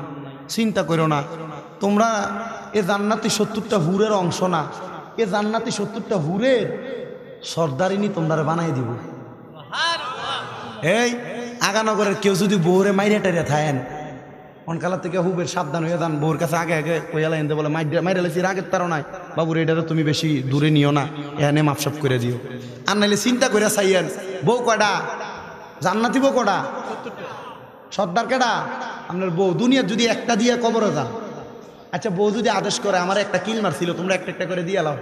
চিন্তা করো না, তোমরা এ জান্নাতি 70টা হুরের অংশ না, এ জান্নাতি 70টা হুরের সর্দারিনী তোমরা বানাই দিব। এই আগানগরের কেউ যদি বউরে মাইরে টাইরে থাকেন, অনকালা থেকে হুবের সাবধান হয়ে যান, বউর কাছে আগে আগে কইয়ালা এনতে বলে, মাইরে লেছি রাগের তারও নাই বাবুর, এটারে তুমি বেশি দূরে নিও না, এখানে মাপসাপ করে দিও। আর নাইলে চিন্তা করে চাইয়েন, বউ কয়টা? জান্নাতি বউ কয়টা? সর্দার কেডা? আপনার বউ। দুনিয়ার যদি একটা দিয়ে কবরে যান, আচ্ছা বউ যদি আদেশ করে, আমার একটা কিল মারছিল, তোমরা একটা একটা করে দিয়ে লাও,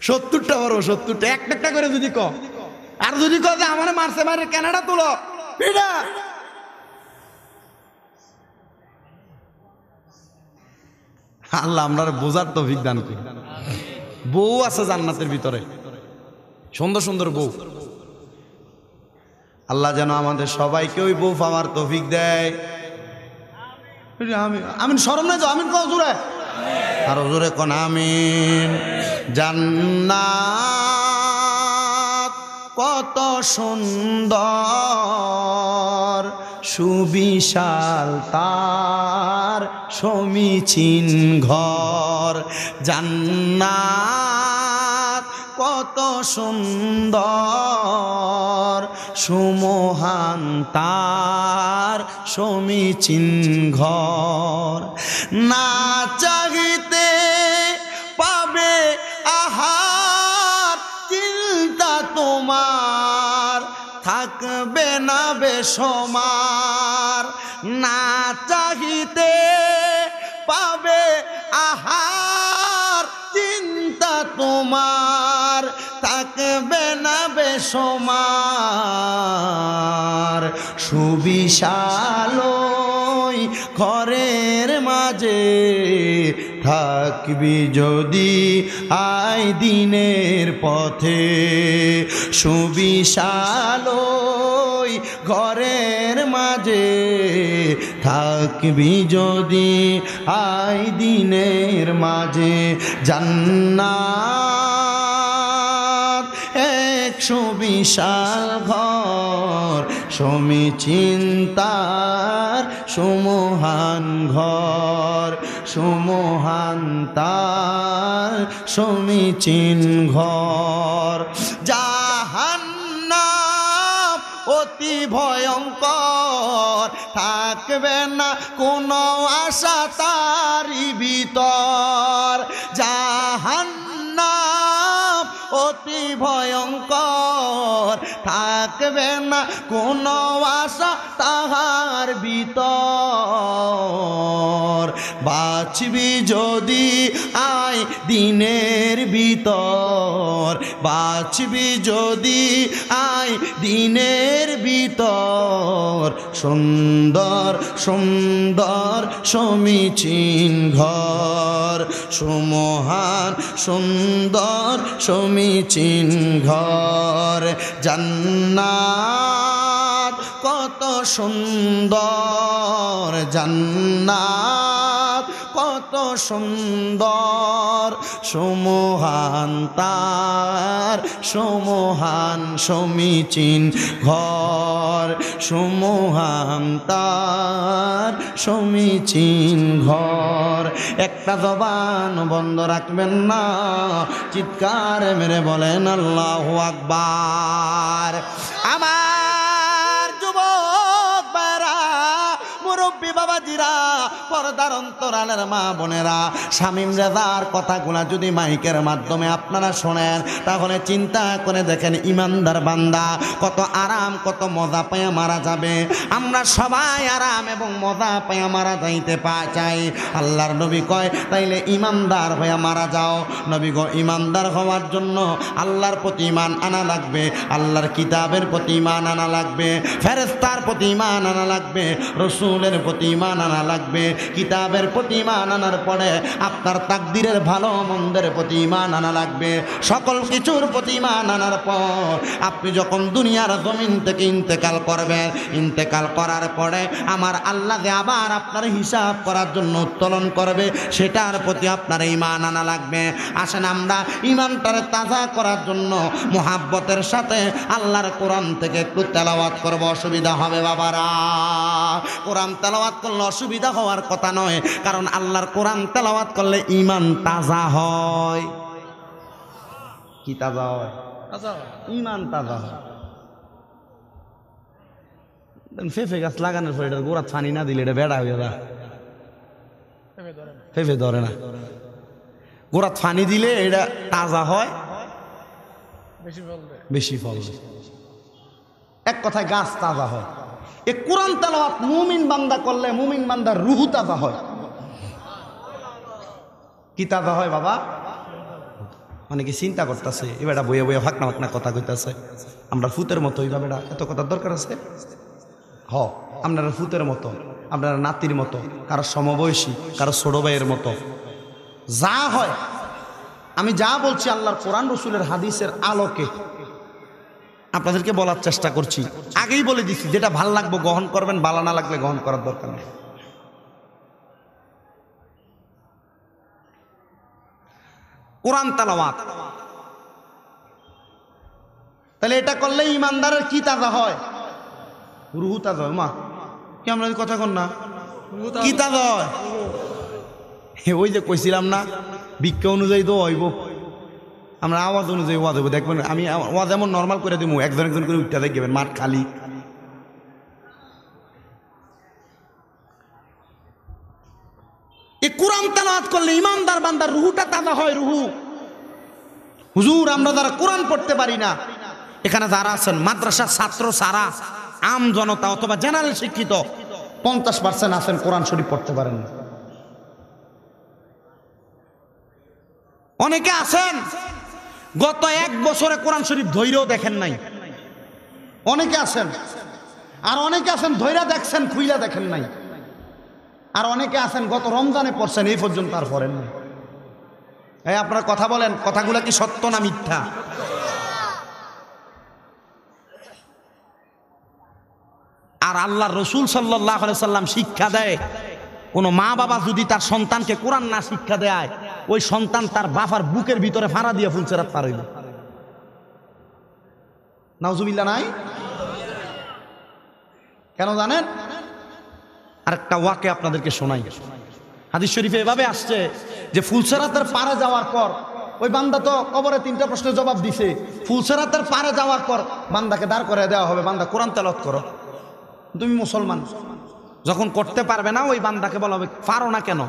70টা বড়, 70টা একটা একটা করে যদি ক, আর যদি ক যে আমার মারছে, মারে কেনাডা তুলো, এটা আল্লাহ আমরা বোঝার তৌফিক দান করি। বউ আছে জান্নাতের ভিতরে, সুন্দর সুন্দর বউ। আল্লাহ যেন আমাদের সবাইকে ওই বউ পাওয়ার তৌফিক দেয়। আমিন। শরম নাই তো? আমিন কও জোরে, আরো জোরে কোন আমিন। জান্নাত কত সুন্দর, সুবিশাল তার সমীচীন ঘর। জান্নাত কত সুন্দর, সুমহান তার সমীচীন ঘর। না চাহিতে পাবে আহার, চিন্তা তোমার থাকবে না বেসমার। না চাহিতে পাবে আহার, চিন্তা তোমার থাকবে না বেসমার। সুবিশাল ঘরের মাঝে থাকবি যদি আই দিনের পথে। সুবিশাল ঘরের মাঝে থাকবি যদি আই দিনের মাঝে। জান্নাত এক সুবিশাল ঘর, সমীচীন তার সুমহান ঘর। সুমহান তার সমীচীন ঘর। জাহান্নাম অতি ভয়ঙ্কর, থাকবে না কোনো আশা তারি ভিতর। জাহান্নাম অতি ভয়ঙ্কর, থাকবে না কোনো আশা তাহার ভিতর। বাঁচবি যদি আয় দিনের ভিতর, বাঁচবি যদি আয় দিনের ভিতর। সুন্দর সুন্দর সমীচীন ঘর, সুমহান সুন্দর সমীচীন ঘর। জান্নাত কত সুন্দর, জান্নাত কত সুন্দর। সমহান তার সমহান সমীচীন ঘর, সমহান তার সমীচীন ঘর। একটা জবান বন্ধ রাখবেন না, চিৎকার মেরে বলেন আল্লাহু আকবার। আমার যুবক ভাইরা, মুরব্বী বাবাজিরা, পর্দার অন্তরালের মা বোনেরা, শামীম রেজার কথাগুলা যদি মাইকের মাধ্যমে আপনারা শোনেন, তাহলে চিন্তা করে দেখেন ইমানদার বান্দা কত আরাম কত মজা পাইয়া মারা যাবে। আমরা সবাই আরাম এবং মজা পাইয়া মারা যাইতে চাই। আল্লাহর নবী কয় তাইলে ইমানদার হয়ে মারা যাও। নবী গো, ইমানদার হওয়ার জন্য আল্লাহর প্রতি ঈমান আনা লাগবে, আল্লাহর কিতাবের প্রতি ঈমান আনা লাগবে, ফেরেশতার প্রতি ঈমান আনা লাগবে, রসুলের প্রতি ঈমান আনা লাগবে। কিতাবের প্রতি ঈমান আনার পরে আপনার তাকদীরের ভালো মন্দের প্রতি ঈমান আনা লাগবে। সকল কিছুর প্রতি ঈমান আনার পর আপনি যখন দুনিয়ার জমিন থেকে ইন্তেকাল করবেন, ইন্তেকাল করার পরে আমার আল্লাহ যে আবার আপনার হিসাব করার জন্য উত্তোলন করবে, সেটার প্রতি আপনার ঈমান আনা লাগবে। আসেন আমরা ঈমানটারে তাজা করার জন্য মুহাব্বতের সাথে আল্লাহর কোরআন থেকে একটু তেলাওয়াত করব। অসুবিধা হবে বাবারা? কোরআন তেলাওয়াত করলে অসুবিধা হওয়ার কথা নয়, কারণ আল্লাহর কোরআন তেলাওয়াত করলে ঈমান তাজা হয়। কি তাজা হয়? ঈমান তাজা হয়। ফেফে গাছ লাগানোর পর এটা গোড়া ছানি না দিলে এটা বেড়া হয়ে যায়, ফেফে ধরে না। গোড়া ছানি দিলে এটা তাজা হয়, বেশি ফল। এক কথায় গাছ তাজা হয়। এই কোরআন তেলাওয়াত মুমিন বান্দা করলে মুমিন বান্দার রুহু তাজা হয়। কি তাজা হয় বাবা? অনেকে চিন্তা করতেছে এবার বইয়া বইয়া ফাঁকনা ফাঁকনা কথা কইতাছে, আমরা ফুতের মতো এইভাবে এত কথার দরকার আছে? আপনারা ফুতের মতো, আপনারা নাতির মতো, কারো সমবয়সী, কারো ছোট ভাইয়ের মতো। যা হয় আমি যা বলছি আল্লাহর কোরআন রসুলের হাদিসের আলোকে আপনাদেরকে বলার চেষ্টা করছি। আগেই বলে দিচ্ছি, যেটা ভাল লাগবে গ্রহণ করবেন, ভালো না লাগলে গ্রহণ করার দরকার নেই। কোরআন তেলাওয়াত তাহলে এটা করলে ইমানদারের কি তাজা হয়? রুহু তাজা হয়। মা কি আমরা কথা কন না, কি তাজা হয়? ওই যে কইছিলাম না, ভিক্ষা অনুযায়ী তো হইব, আমরা আওয়াজ অনুযায়ী ওয়াজ হইব। দেখবেন আমি ওয়াজ এমন নর্মাল করে দিব, একজন একজন করে উঠতে দেখবেন মাঠ খালি। এই কোরআন তেলাওয়াত করলে ইমানদার বান্দার রুহুটা তাজা হয়। রুহু হুজুর, আমরা যারা কোরআন পড়তে পারি না, এখানে যারা আছেন মাদ্রাসার ছাত্র সারা আম জনতা অথবা জেনারেল শিক্ষিত 50% আছেন কোরআন শরীফ পড়তে পারেন না। অনেকে আছেন গত 1 বছরে কোরআন শরীফ ধৈর্যও দেখেন নাই, অনেকে আছেন। আর অনেকে আছেন ধৈর্য দেখছেন, খুইলা দেখেন নাই। আর অনেকে আছেন গত রমজানে পড়ছেন, এই পর্যন্ত আর পড়েন নাই। এই আপনারা কথা বলেন, কথাগুলো কি সত্য না মিথ্যা? আর আল্লাহ রসুল সাল্লাল্লাহু আলাইহি সাল্লাম শিক্ষা দেয়, কোন মা বাবা যদি তার সন্তানকে কোরআন না শিক্ষা দেয়, ওই সন্তান তার বাবার বুকের ভিতরে ফাড়া দিয়ে ফুলসেরাত পার হইল। নাউজুবিল্লাহ নাই? কেন জানেন? আরেকটা ওয়াকে আপনাদেরকে শোনাই। হাদিস শরীফে এভাবে আসছে যে ফুলসেরাতের পারে যাওয়ার পর ওই বান্দা তো কবরে 3টা প্রশ্নের জবাব দিছে। ফুলসেরাতের পারে যাওয়ার পর বান্দাকে দাঁড় করে দেওয়া হবে, বান্দা কোরআন তেলাওয়াত করো। তুমি মুসলমান। যখন করতে পারবে না, ওই বান্দাকে বলা হবে পারো না কেন?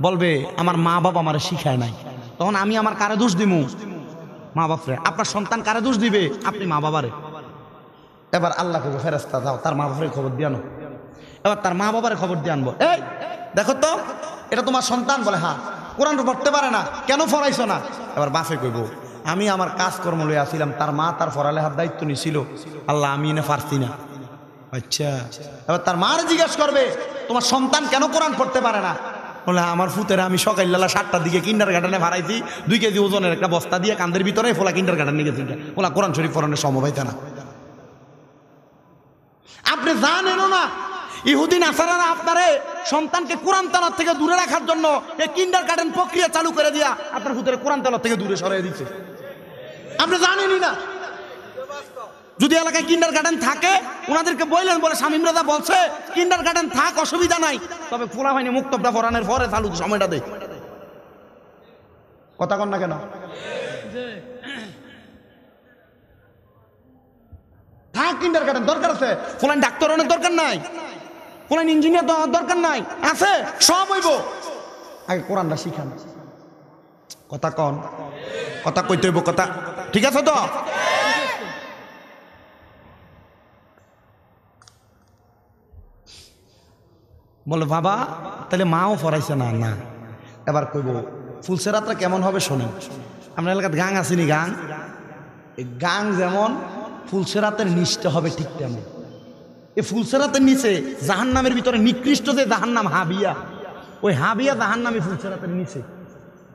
বলবে আমার মা বাবা আমারে শিখায় নাই। তখন আমি আমার কারে দোষ দিমু? মা বাপরে। আপনার সন্তান কারে দোষ দিবে? আপনি মা বাবারে। এবার আল্লাহ কইবে ফেরেশতা যাও তার মা বাবার খবর দিয়ে আনো। এবার তার মা বাবার খবর দিয়ে আনবো, এই দেখো তো এটা তোমার সন্তান, বলে হ্যাঁ। কোরআন পড়তে পারে না, কেন পড়াইছো না? এবার বাপে কইব আমি আমার কাজকর্ম লইয়া আসছিলাম, তার মা তার পড়ালেখার দায়িত্ব নিছিল, আল্লাহ আমি এনে পারছি না। আচ্ছা, এবার তার মার জিজ্ঞেস করবে তোমার সন্তান কেন কোরআন পড়তে পারে না? বলে আমার ফুতেরা আমি সকালবেলা 7টার দিকে কিন্ডার গার্ডেনে ভাড়াইছি, 2 কেজি ওজনের একটা বস্তা দিয়ে কান্দের ভিতরে ফোলা কিন্ডার গার্ডেন নিয়ে গেছি, ওলা কোরআন শরীফ পড়ানোর সময় পাইতে না। আপনি জানেনও না ইহুদি নাসারারা আপনারে সন্তানকে কোরআন তেলাওয়াত থেকে দূরে রাখার জন্য এই কিন্ডার গার্ডেন প্রক্রিয়া চালু করে দিয়া আপনার ফুতের কোরআন তেলাওয়াত থেকে দূরে সরিয়ে দিচ্ছে, আপনি জানেনই না। যদি এলাকায় কিন্ডার গার্ডেন থাকে ওনাদেরকে বললেন, বলে শামীম রাজা বলছে কিন্ডার গার্ডেন থাক, অসুবিধা নাই, তবে ফোলা হয়নি মুক্তবটা পড়ানোর পরে চালু সময়টা দেয়। কথা কন না কেন? থাক কিন্ডার গার্ডেন, দরকার আছে। ফোলান ডাক্তার অনেক দরকার নাই, ফোলান ইঞ্জিনিয়ার দরকার নাই, আছে সব হইব, আগে কোরআনটা শিখান। কথা কন, কথা কইতে হইব, কথা ঠিক আছে তো? বলে বাবা তাহলে মাও পড়াইছে না? না। এবার কইব ফুলসেরাতটা কেমন হবে শোনেন। আমরা এলাকার গাং আসেনি, গাং, এই গাং যেমন ফুলসেরাতের নিচটা হবে ঠিক তেমন। এই ফুলসেরাতের নিচে জাহান্নামের ভিতরে নিকৃষ্ট যে জাহান্নাম হাবিয়া, ওই হাবিয়া জাহান্নামে ফুলসেরাতের নিচে।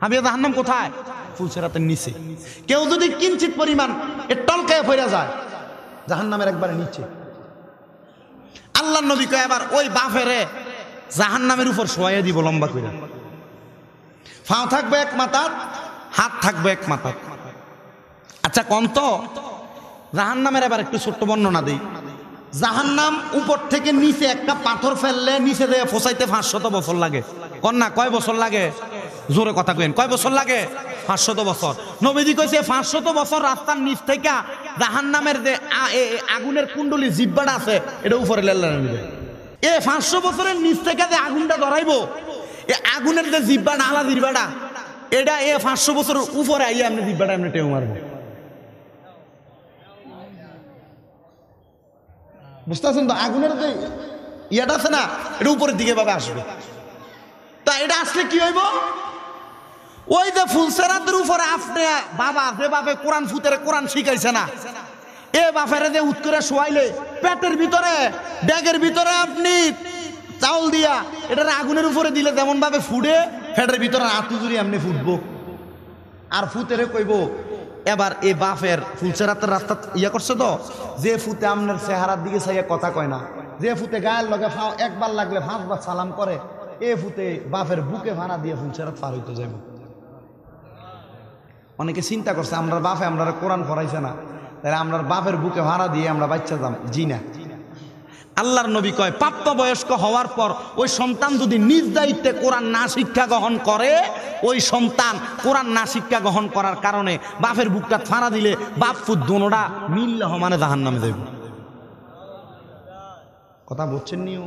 হাবিয়া জাহান্নাম কোথায়? ফুলসেরাতের নিচে। কেউ যদি কিঞ্চিত পরিমাণ এ টলকায় পড়ে যায় জাহান্নামের একবারে নিচে। আল্লাহর নবী কয় এবার ওই বাফেরে জাহান্নামের উপর শোয়াইয়া দিব লম্বা করে, ফাও থাকবে এক মাথার, হাত থাকবে এক মাথার। আচ্ছা কোন তো জাহান্নামের এবার একটু ছোট্ট বর্ণনা দেই। জাহান্নাম উপর থেকে নিচে একটা পাথর ফেললে নিচে দিয়ে ফসাইতে 500 বছর লাগে। কন্যা কয় বছর লাগে? জোরে কথা কইেন, কয় বছর লাগে? 500 বছর। নবীজি কইছে 500 বছর রাস্তার নিচ থেকে জাহান্নামের যে আগুনের কুণ্ডলি জিব্বাটা আছে এটা উপরে লেল্লা নেবে। এ 500 বছরের নিচ থেকে যে আগুনটা ধরাইবো, এ আগুনের যে জিব্বাটা আলা জিব্বাটা এটা 500 বছরের উপরে আইয়া আপনি জিব্বাটা এমনি টেউ মারবো। বুঝতেছেন তো? আগুনের যে ইয়াটা আছে না, এটা উপরের দিকে ভাবে আসবে। তা এটা আসলে কি হইব? ওই যে ফুলসেরাতের উপরে আপনি বাবা যেভাবে কোরআন ফুতের কোরআন শিখাইছে না, এ বাপের যে উৎ করে শোয়াইলে পেটের ভিতরে ব্যাগের ভিতরে আপনি চাউল দিয়া এটা আগুনের উপরে দিলে যেমন ভাবে ফুটে, পেটের ভিতরে আতুজুরি এমনি ফুটবো। আর ফুতেরে কইব এবার এ বাপের ফুলসেরাতের রাস্তা ইয়া করছে তো, যে ফুতে আপনার চেহারার দিকে চাইয়া কথা কয় না, যে ফুতে গায়ের লগে ফাও একবার লাগলে 5 বার সালাম করে, এ ফুতে বাপের বুকে ভাড়া দিয়ে ফুলসেরাত পার হইতে যাইব। অনেকে চিন্তা করছে আমরা বাপে আমরা কোরআন পড়াইছে না, তাহলে আমরা বাপের বুকে ভাড়া দিয়ে আমরা বাচ্চা যাম। জি না। আল্লাহর নবী কয় প্রাপ্তবয়স্ক হওয়ার পর ওই সন্তান যদি নিজ দায়িত্বে কোরআন না শিক্ষা গ্রহণ করে, ওই সন্তান কোরআন না শিক্ষা গ্রহণ করার কারণে বাপের বুকটা ফাঁড়া দিলে বাপ ফুট দোনোটা মিললে মানে জাহান্নামে যাইব। কথা বলছেন নিও।